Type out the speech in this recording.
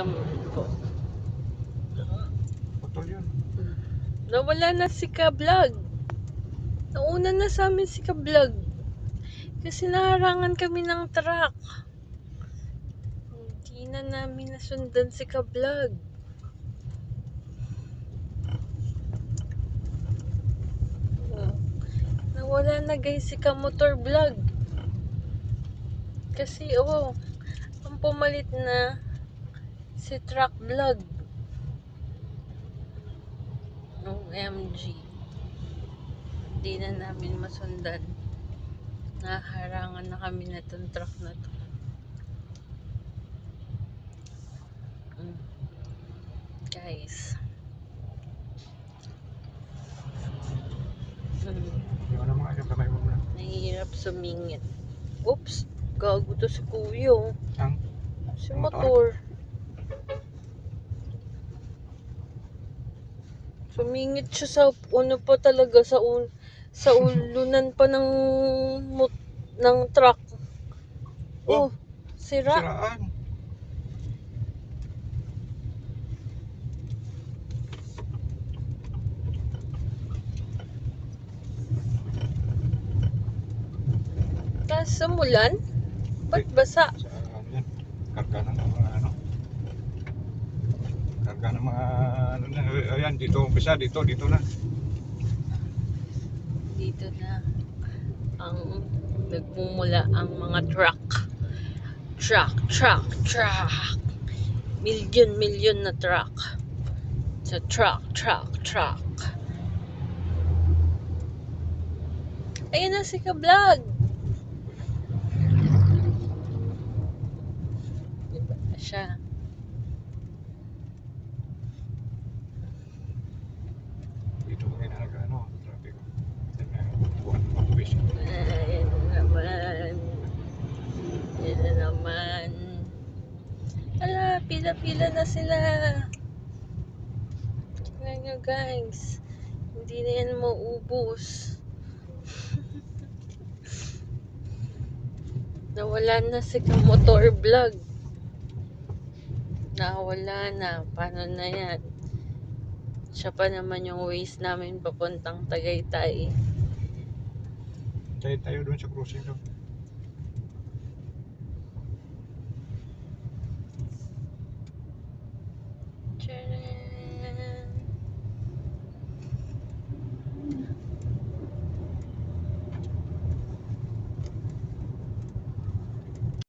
naman po. Putol yun. Nawala na si Ka-Vlog. Nauna na sa amin si Ka-Vlog. Kasi naharangan kami ng truck. Hindi na namin nasundan si Ka-Vlog. Nawala na guys si Ka-Motor Vlog. Kasi ang pumalit na si Truck Vlog. OMG. Hindi na namin masundan. Naharangan na kami na itong truck na to. Guys. Yung ano mga kamay mo muna. Nahihirap sumingit. Oops. Gago to si Kuya. Ang Si motor. Sumingit siya sa pa talaga sa ulunan pa ng truck. Sira. siraan. Tapos umulan? Ba't basa? Yan. Karga ng mga ano. Karga ng mga ano na. Ayan, dito umpisa, dito na. Dito na ang nagmumula ang mga truck. Truck. Million na truck. Sa truck. Ayun na si Ka-Vlog. Diba na siya? Dito kayo na ano, traffic. Buwan ng pulis. Yan na naman. Ala, pila na sila. Tingnan nyo guys. Hindi na yan maubos. Nawala na si Ka-Motor Vlog. Nawala na. Paano na yan? Siya pa naman yung ways namin papuntang Tagaytay. Tayo doon sa crossing doon.